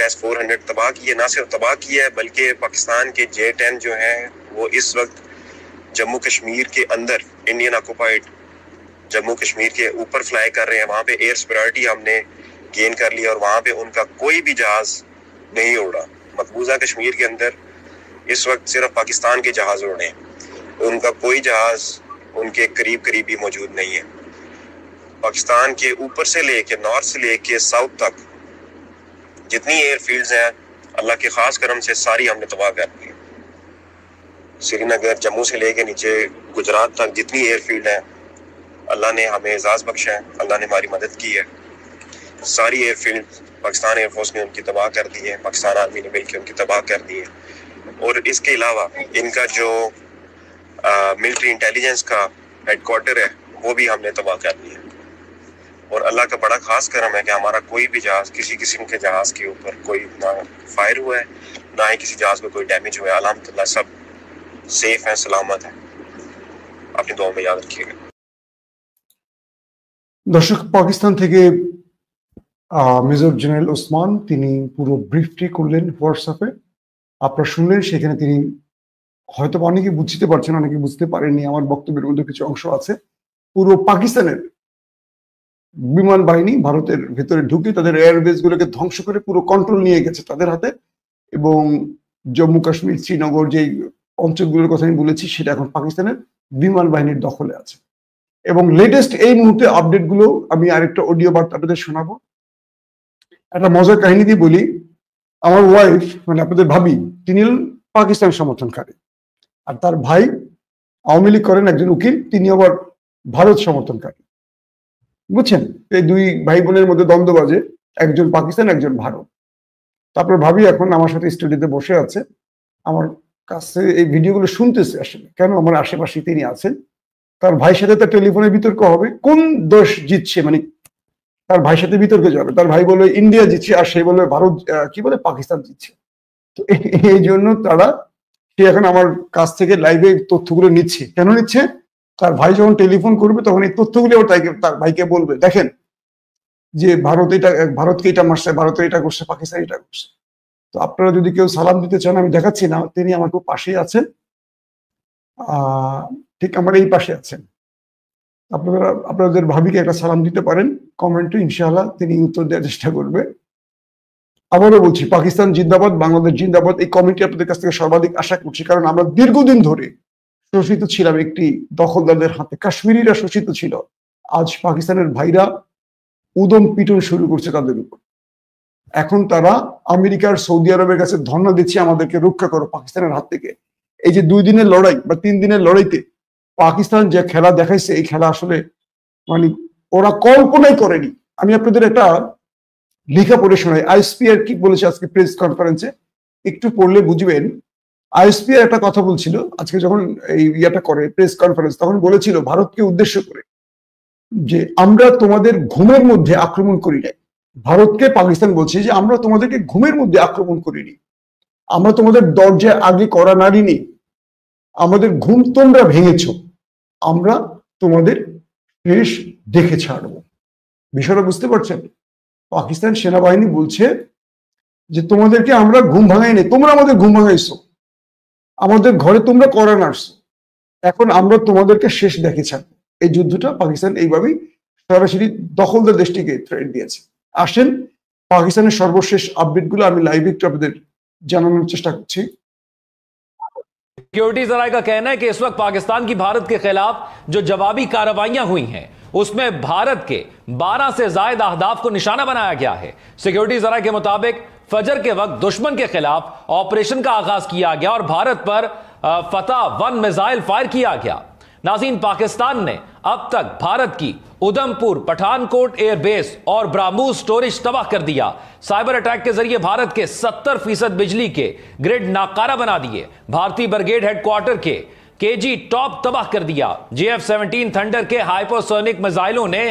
S-400 तबाह की है। ना सिर्फ तबाह किया है बल्कि पाकिस्तान के J-10 जो हैं वो इस वक्त जम्मू कश्मीर के अंदर इंडियन ऑक्युपाइड जम्मू कश्मीर के ऊपर फ्लाई कर रहे हैं। वहाँ पे एयर सुपरियॉरिटी हमने गेन कर लिया और वहाँ पे उनका कोई भी जहाज नहीं उड़ा। मकबूजा कश्मीर के अंदर इस वक्त सिर्फ पाकिस्तान के जहाज उड़े हैं, उनका कोई जहाज उनके करीब करीब भी मौजूद नहीं है। पाकिस्तान के ऊपर से लेके नॉर्थ से लेके साउथ तक जितनी एयरफील्ड्स हैं अल्लाह के खास करम से सारी हमने तबाह कर दी। श्रीनगर जम्मू से लेके नीचे गुजरात तक जितनी एयरफील्ड है अल्लाह ने हमें एजाज बख्शा है, अल्लाह ने हमारी मदद की है। सारी एयरफील्ड पाकिस्तान एयरफोर्स ने उनकी तबाह कर दी है, पाकिस्तान आर्मी ने मिलकर उनकी तबाह कर दी है। और इसके अलावा इनका जो मिलिट्री इंटेलिजेंस का हेडक्वार्टर है वो भी हमने तबाह कर दिया। और अल्लाह का बड़ा खास करम है कि हमारा कोई भी जहाज किसी किस्म के जहाज के ऊपर कोई ना फायर हुआ है, ना ही किसी जहाज को कोई डैमेज हुआ है। अल्हम्दुलिल्लाह सब सेफ है, सलामत है। अपनी दुआ में याद रखिएगा। দর্শক, পাকিস্তান থেকে মেজর জেনারেল ওসমান তিনি পুরো ব্রিফটি করলেন হোয়াটসঅ্যাপে, আপনারা শুনলেন। সেখানে তিনি হয়তো অনেকে বুঝতে পারছেন, অনেকে বুঝতে পারেননি। আমার বক্তব্যের মধ্যে কিছু অংশ আছে। পুরো পাকিস্তানের বিমান বাহিনী ভারতের ভেতরে ঢুকে তাদের এয়ারবেস গুলোকে ধ্বংস করে পুরো কন্ট্রোল নিয়ে গেছে তাদের হাতে, এবং জম্মু কাশ্মীর শ্রীনগর যে অঞ্চলগুলোর কথা আমি বলেছি সেটা এখন পাকিস্তানের বিমান বাহিনীর দখলে আছে। এবং লেটেস্ট এই মুহূর্তে আপডেট গুলো আমি আরেকটা অডিও বার্তা আপনাদের শোনাবো। একটা মজার কাহিনী দিয়ে বলি। আমার ওয়াইফ, মানে আপনাদের ভাবি, তিনি পাকিস্তান সমর্থনকারী, আর তার ভাই আওয়ামী লীগ করেন, একজন উকিল, তিনি আবার ভারত সমর্থনকারী। বুঝছেন, এই দুই ভাই বোনের মধ্যে দ্বন্দ্ব বাজে, একজন পাকিস্তান একজন ভারত। তারপর ভাবি এখন আমার সাথে স্টুডিওতে বসে আছে, আমার কাছে এই ভিডিওগুলো শুনতেছে। আসলে কেন, আমার আশেপাশে তিনি আছেন। তার ভাইয়ের সাথে তার টেলিফোনে বিতর্ক হবে, কোন দেশ জিতছে, মানে তার ভাইয়ের সাথে বিতর্কে যাবে। তার ভাই বলবে ইন্ডিয়া জিতছে, আর সে বলবে ভারত কি বলে পাকিস্তান জিতছে। তো এই জন্য সে এখন আমার কাছ থেকে লাইভে তথ্যগুলো নিচ্ছে। কেন নিচ্ছে? তার ভাই যখন টেলিফোন করবে তখন এই তথ্যগুলো তার ভাইকে বলবে, দেখেন যে ভারতকে এটা মারছে, ভারতের এটা করছে, পাকিস্তান এটা করছে। তো আপনারা যদি কেউ সালাম দিতে চান, আমি দেখাচ্ছি না, তিনি আমার খুব পাশেই আছেন, ঠিক আমার এই পাশে আছেন। আপনারা আপনাদের ভাবিকে একটা সালাম দিতে পারেন কমেন্টে, ইনশাআল্লাহ তিনি উত্তর দেওয়ার চেষ্টা করবে। আবারও বলছি, পাকিস্তান জিন্দাবাদ, বাংলাদেশ জিন্দাবাদ, এই কমেন্টটি আপনাদের কাছ থেকে সর্বাধিক আশা করছি। কারণ আমরা দীর্ঘদিন ধরে শোষিত ছিলাম একটি দখলদারদের হাতে, কাশ্মীরিরা শোষিত ছিল। আজ পাকিস্তানের ভাইরা উদম পিটন শুরু করছে তাদের উপর। এখন তারা আমেরিকার, সৌদি আরবের কাছে ধর্ণা দিচ্ছে, আমাদেরকে রক্ষা করো পাকিস্তানের হাত থেকে। এই যে 2 দিনের লড়াই বা 3 দিনের লড়াইতে পাকিস্তান যে খেলা দেখাইছে, এই খেলা আসলে মানে ওরা কল্পনাই করেনি। আমি আপনাদের একটা লেখা পড়ে শোনাই। আইএসপিআর কি বলেছে আজকে প্রেস কনফারেন্সে, একটু পড়লে বুঝবেন। আইএসপিআর একটা কথা বলছিল আজকে যখন এই ইয়াটা করে প্রেস কনফারেন্স, তখন বলেছিল ভারতকে উদ্দেশ্য করে যে আমরা তোমাদের ঘুমের মধ্যে আক্রমণ করি নাই। ভারতকে পাকিস্তান বলছে যে আমরা তোমাদেরকে ঘুমের মধ্যে আক্রমণ করিনি, আমরা তোমাদের দরজায় আগে করা নাড়িনি, আমাদের ঘুম তোমরা ভেঙেছ, আমরা তোমাদের শেষ দেখে ছাড়বো। বিষয়টা বুঝতে পারছেন? পাকিস্তান সেনাবাহিনী বলছে যে তোমাদেরকে আমরা ঘুম ভাঙাইনি, তোমরা আমাদের ঘুম ভাঙাইছো, আমাদের ঘরে তোমরা করা নাড়ছো, এখন আমরা তোমাদেরকে শেষ দেখে ছাড়বো। এই যুদ্ধটা পাকিস্তান এইভাবেই সরাসরি দখলদার দেশটিকে থ্রেট দিয়েছে। আসেন পাকিস্তানের সর্বশেষ আপডেটগুলো আমি লাইভে একটু আপনাদের জানানোর চেষ্টা করছি। सिक्योरिटी जराये का कहना है कि इस वक्त पाकिस्तान की भारत के खिलाफ जो जवाबी कार्रवाइयां हुई हैं उसमें भारत के 12 से ज्यादा अहदाफ को निशाना बनाया गया है। सिक्योरिटी जराये के मुताबिक फजर के वक्त दुश्मन के खिलाफ ऑपरेशन का आगाज किया गया और भारत पर फतह 1 मिसाइल फायर किया गया। नाज़रीन, पाकिस्तान ने अब तक भारत की उधमपुर, पठानकोट एयरबेस और ब्राह्मूस स्टोरेज तबाह कर दिया। साइबर अटैक के जरिए भारत के 70% बिजली के ग्रिड नाकारा बना दिए। भारतीय ब्रिगेड हेडक्वार्टर के केजी टॉप तबाह कर दिया। JF-17 थंडर के हाइपरसोनिक मिसाइलों ने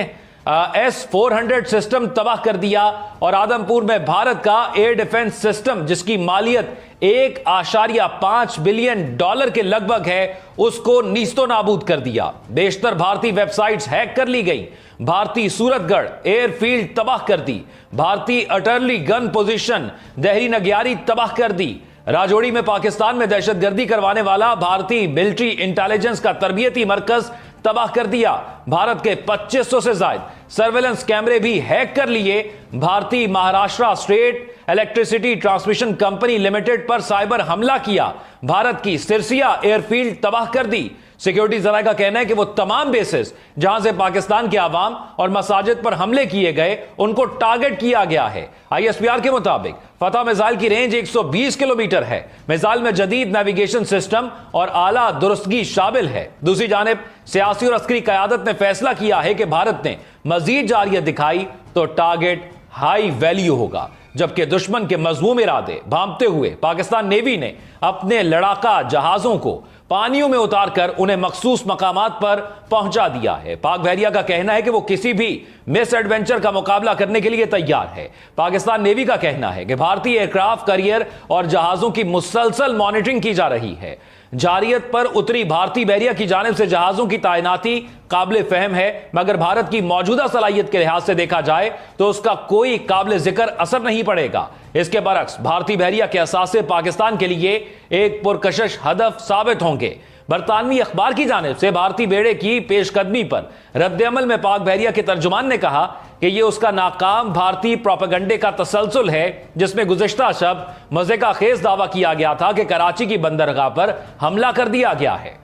S-400 सिस्टम तबाह कर दिया और आदमपुर में भारत का एयर डिफेंस सिस्टम जिसकी मालियत $1.5 बिलियन के लगभग है, उसको नीस्तो नाबूद कर दिया। बेशतर भारतीय वेबसाइट्स हैक कर ली गई। भारतीय सूरतगढ़ एयरफील्ड तबाह कर दी। भारतीय अटर्ली गन पोजीशन दहरी नग्यारी तबाह कर दी। राजौरी में पाकिस्तान में दहशतगर्दी करवाने वाला भारतीय मिलिट्री इंटेलिजेंस का तरबियती मरकज तबाह कर दिया। भारत के 2500 से ज्यादा सर्वेलेंस कैमरे भी हैक कर लिए। भारतीय Maharashtra state electricity transmission company limited पर साइबर हमला किया। भारत की सिरसिया एयरफील्ड तबाह कर दी। सिक्योरिटी जराये का कहना है कि वो तमाम बेसिस जहां से पाकिस्तान के आवाम और मसाजिद पर हमले किए गए उनको टारगेट किया गया है। ISPR के मुताबिक फतह मिसाइल की रेंज 120 किलोमीटर है। मिसाइल में जदीद नेविगेशन सिस्टम और आला दुरुस्तगी शामिल है। दूसरी जानिब सियासी और अस्करी क़यादत ने फैसला किया है कि भारत ने मजीद जारियत दिखाई तो टारगेट हाई वैल्यू होगा, जबकि दुश्मन के मजमूम इरादे भांपते हुए पाकिस्तान नेवी ने अपने लड़ाका जहाजों को पानियों में उतारकर उन्हें मखसूस मकामात पर पहुंचा दिया है। पाक बहरिया का कहना है कि वो किसी भी मिस एडवेंचर का मुकाबला करने के लिए तैयार है। पाकिस्तान नेवी का कहना है कि भारतीय एयरक्राफ्ट करियर और जहाजों की मुसलसल मॉनिटरिंग की जा रही है। जारियत पर उतरी भारतीय बहरिया की जानिब से जहाजों की तैनाती काबिल फहम है, मगर भारत की मौजूदा सलाहियत के लिहाज से देखा जाए तो उसका कोई काबिल जिक्र असर नहीं पड़ेगा। इसके बरक्स भारतीय बहरिया के असासे पाकिस्तान के लिए एक पुरकशिश हदफ साबित होंगे। बरतानवी अखबार की जानिब से भारतीय बेड़े की पेशकदमी पर रद्द-ए-अमल में पाक बहरिया के तर्जुमान ने कहा कि यह उसका नाकाम भारतीय प्रोपेगंडे का तसलसल है, जिसमें गुज़िश्ता शब मज़े का खेज दावा किया गया था कि कराची की बंदरगाह पर हमला कर दिया गया है।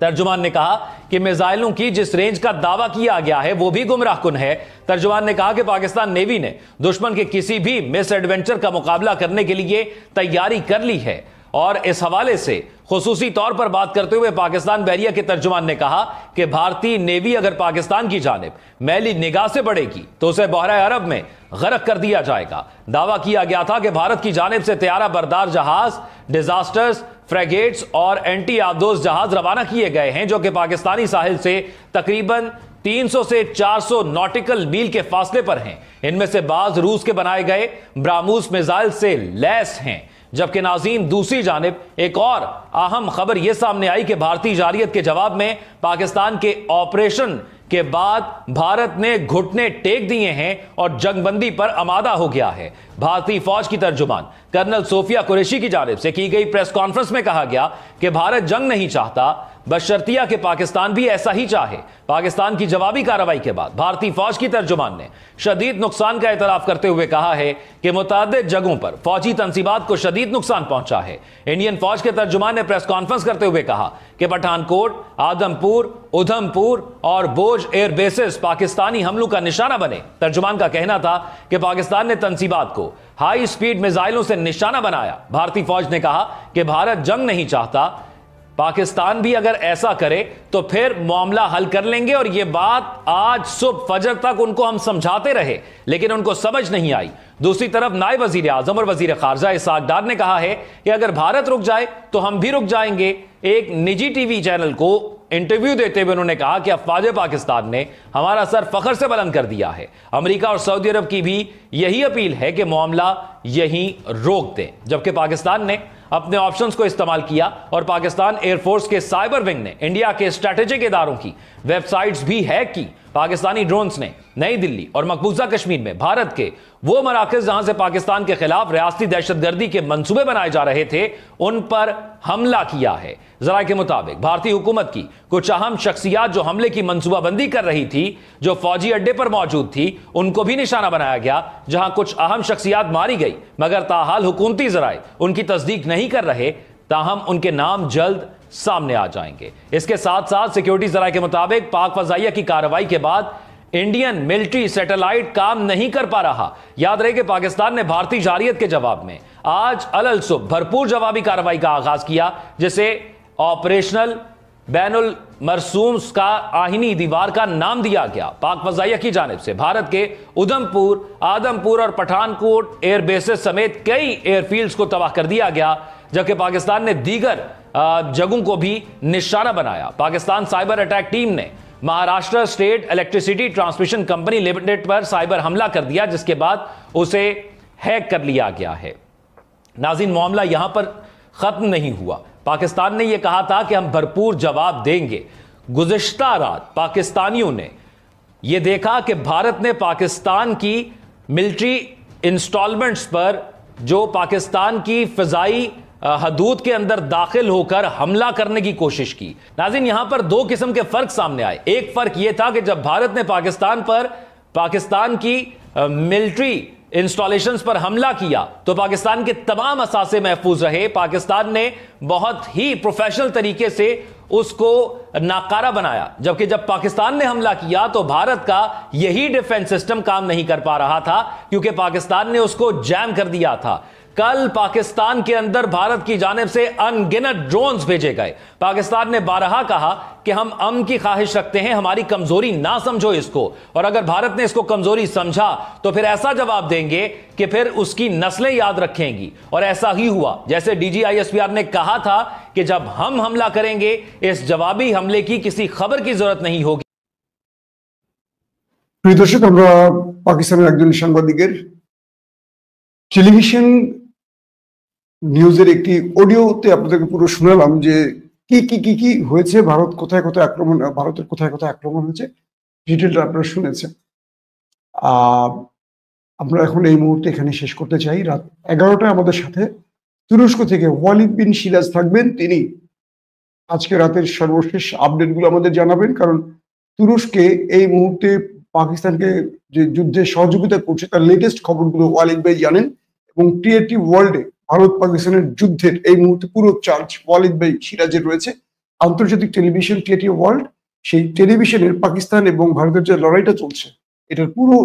तर्जुमान ने कहा कि मिसाइलों की जिस रेंज का दावा किया गया है वो भी गुमराह कुन है। तर्जुमान ने कहा कि पाकिस्तान नेवी ने दुश्मन के किसी भी मिस एडवेंचर का मुकाबला करने के लिए तैयारी कर ली है और इस हवाले से खुसूसी तौर पर बात करते हुए पाकिस्तान बहरिया के तर्जुमान ने कहा कि भारतीय नेवी अगर पाकिस्तान की जानिब मैली निगाह से बढ़ेगी तो उसे बहरा अरब में गरक कर दिया जाएगा। दावा किया गया था कि भारत की जानिब से तैयारा बरदार जहाज, डिजास्टर्स, फ्रेगेट्स और एंटी आबदोज जहाज रवाना किए गए हैं, जो कि पाकिस्तानी साहिल से तकरीबन 300 से 400 नॉटिकल मील के फासले पर हैं। इनमें से बाज रूस के बनाए गए ब्राह्मोस मिसाइल से लैस हैं। जबकि नाज़रीन दूसरी जानिब एक और अहम खबर यह सामने आई कि भारतीय जारियत के जवाब में पाकिस्तान के ऑपरेशन के बाद भारत ने घुटने टेक दिए हैं और जंगबंदी पर आमादा हो गया है। भारतीय फौज की तर्जुमान कर्नल सोफिया कुरैशी की जानिब से की गई प्रेस कॉन्फ्रेंस में कहा गया कि भारत जंग नहीं चाहता, बशर्तिया कि पाकिस्तान भी ऐसा ही चाहे। पाकिस्तान की जवाबी कार्रवाई के बाद भारतीय फौज की तर्जुमान ने शदीद नुकसान का एतराफ करते हुए कहा है कि मुतादिद जगहों पर फौजी तंसीबात को शदीद नुकसान पहुंचा है। इंडियन फौज के तर्जुमान ने प्रेस कॉन्फ्रेंस करते हुए कहा कि पठानकोट, आदमपुर, उधमपुर और बोझ एयर बेसिस पाकिस्तानी हमलों का निशाना बने। तर्जुमान का कहना था कि पाकिस्तान ने तंसीबात को हाई स्पीड मिसाइलों से निशाना बनाया। भारतीय फौज ने कहा कि भारत जंग नहीं चाहता, पाकिस्तान भी अगर ऐसा करे तो फिर मामला हल कर लेंगे। और यह बात आज सुबह फजर तक उनको हम समझाते रहे लेकिन उनको समझ नहीं आई। दूसरी तरफ नायब वजीर आजम और वजीर खारजा इसहाक डार ने कहा है कि अगर भारत रुक जाए तो हम भी रुक जाएंगे। एक निजी टीवी चैनल को इंटरव्यू देते हुए उन्होंने कहा कि अफवाज पाकिस्तान ने हमारा सर फखर से बुलंद कर दिया है। अमेरिका और सऊदी अरब की भी यही अपील है कि मामला यहीं रोक दें। जबकि पाकिस्तान ने अपने ऑप्शंस को इस्तेमाल किया और पाकिस्तान एयरफोर्स के साइबर विंग ने इंडिया के स्ट्रेटेजिक इदारों की वेबसाइट्स भी हैक की। पाकिस्तानी ड्रोन्स ने नई दिल्ली और मकबूजा कश्मीर में भारत के वो मराकज जहां से पाकिस्तान के खिलाफ रियासती दहशतगर्दी के मंसूबे बनाए जा रहे थे उन पर हमला किया है। जराये के मुताबिक भारतीय हुकूमत की कुछ अहम शख्सियात जो हमले की मंसूबाबंदी कर रही थी, जो फौजी अड्डे पर मौजूद थी, उनको भी निशाना बनाया गया। जहां कुछ अहम शख्सियात मारी गई मगर ताहाल हुकूमती जराये उनकी तस्दीक नहीं कर रहे, ताहम उनके नाम जल्द सामने आ जाएंगे। इसके साथ साथ सिक्योरिटी जराये के मुताबिक पाक फजाइया की कार्रवाई के बाद इंडियन मिलिट्री सैटेलाइट काम नहीं कर पा रहा। याद रहे कि पाकिस्तान ने भारतीय जारियत के जवाब में आज अलल सुबह भरपूर जवाबी कार्रवाई का आगाज किया, जिसे ऑपरेशनल बैनुल मरसूम्स का आहिनी दीवार का नाम दिया गया। पाक फजाइया की जानिब से भारत के उधमपुर, आदमपुर और पठानकोट एयर बेसेस समेत कई एयरफील्ड्स को तबाह कर दिया गया, जबकि पाकिस्तान ने दीगर जगहों को भी निशाना बनाया। पाकिस्तान साइबर अटैक टीम ने Maharashtra state electricity transmission company limited पर साइबर हमला कर दिया, जिसके बाद उसे हैक कर लिया गया है। नाज़रीन, मामला यहां पर खत्म नहीं हुआ। पाकिस्तान ने यह कहा था कि हम भरपूर जवाब देंगे। गुज़िश्ता रात पाकिस्तानियों ने यह देखा कि भारत ने पाकिस्तान की मिलिट्री इंस्टॉलमेंट्स पर जो पाकिस्तान की फिजाई हदूद के अंदर दाखिल होकर हमला करने की कोशिश की। नाज़रीन, यहां पर दो किस्म के फर्क सामने आए। एक फर्क यह था कि जब भारत ने पाकिस्तान पर पाकिस्तान की मिलिट्री इंस्टॉलेशंस पर हमला किया तो पाकिस्तान के तमाम असासे महफूज रहे। पाकिस्तान ने बहुत ही प्रोफेशनल तरीके से उसको नाकारा बनाया, जबकि जब पाकिस्तान ने हमला किया तो भारत का यही डिफेंस सिस्टम काम नहीं कर पा रहा था, क्योंकि पाकिस्तान ने उसको जैम कर दिया था। कल पाकिस्तान के अंदर भारत की जानिब से अनगिनत ड्रोन्स भेजे गए। पाकिस्तान ने बारहा कहा कि हम अमन की ख्वाहिश रखते हैं, हमारी कमजोरी ना समझो इसको, और अगर भारत ने इसको कमजोरी समझा तो फिर ऐसा जवाब देंगे कि फिर उसकी नस्लें याद रखेंगी। और ऐसा ही हुआ, जैसे DGISPR ने कहा था कि जब हम हमला करेंगे इस जवाबी हमले की किसी खबर की जरूरत नहीं होगी। প্রিয় দর্শক, আমরা পাকিস্তানের একজন সাংবাদিকের টেলিভিশন নিউজের একটি অডিওতে আপনাদেরকে পুরো শোনালাম যে কি কি কি কি হয়েছে, ভারতের কোথায় কোথায় আক্রমণ হয়েছে, ডিটেলটা আপনারা শুনেছেন। আমরা এখন এই মুহূর্তে এখানে শেষ করতে চাই। রাত 11টায় আমাদের সাথে তুরস্ক থেকে ওয়ালিদ বিন সিরাজ থাকবেন। তিনি আজকে রাতের সর্বশেষ আপডেটগুলো আমাদের জানাবেন, কারণ তুরস্কে এই মুহূর্তে পাকিস্তানকে যে যুদ্ধে সহযোগিতা করছে তার লেটেস্ট খবরগুলো ওয়ালিদ ভাই জানেন। এবং টিআরটি ওয়ার্ল্ডে ভারত পাকিস্তানের যুদ্ধের এই মুহূর্তে পুরো চার্জ ওয়ালিদ ভাই সিরাজের রয়েছে। আন্তর্জাতিক টেলিভিশন টিআরটি ওয়ার্ল্ড, সেই টেলিভিশনের পাকিস্তান এবং ভারতের যে লড়াইটা চলছে এটার পুরো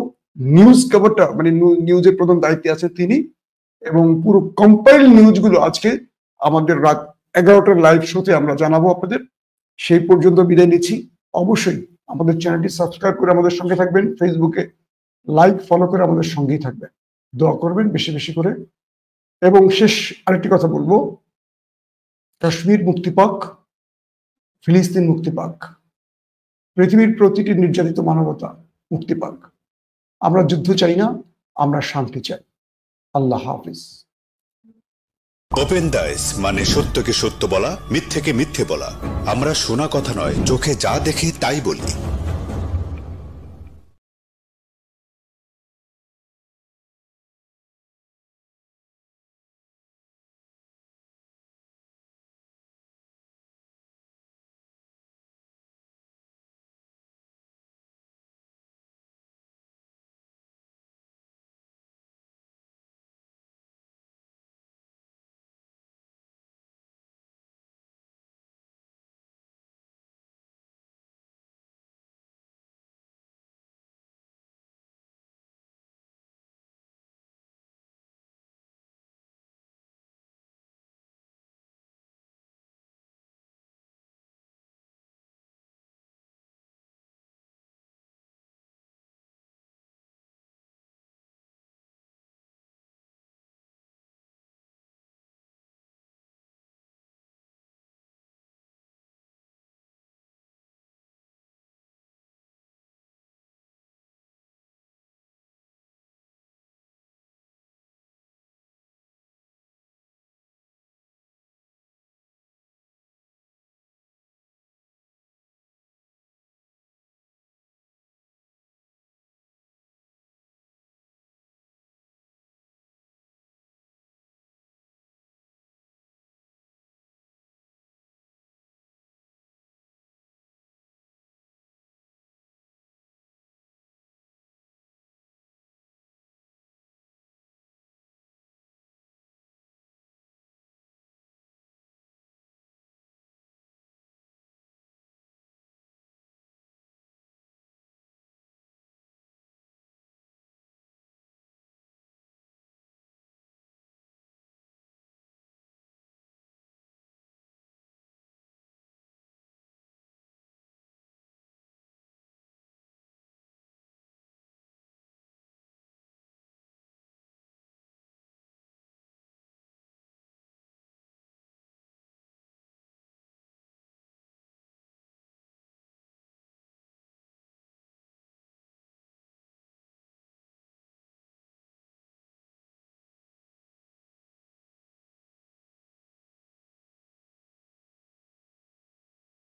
নিউজ কভারটা, মানে নিউজের প্রধান দায়িত্বে আছে তিনি। এবং পুরো কম্পাইল নিউজগুলো আজকে আমাদের রাত 11টার লাইভ শোতে আমরা জানাবো আপনাদের। সেই পর্যন্ত বিদায় নিচ্ছি। অবশ্যই আমাদের চ্যানেলটি সাবস্ক্রাইব করে আমাদের সঙ্গে থাকবেন, ফেসবুকে লাইক ফলো করে আমাদের সঙ্গেই থাকবেন, দোয়া করবেন বেশি বেশি করে। এবং শেষ আরেকটি কথা বলবো, কাশ্মীর মুক্তি পাক, ফিলিস্তিন মুক্তি পাক, পৃথিবীর প্রতিটি নির্যাতিত মানবতা মুক্তি পাক। আমরা যুদ্ধ চাই না, আমরা শান্তি চাই। আল্লাহ হাফিজ। ওপেন দাইস মানে সত্যকে সত্য বলা, মিথ্যেকে মিথ্যে বলা। আমরা শোনা কথা নয়, চোখে যা দেখি তাই বলি।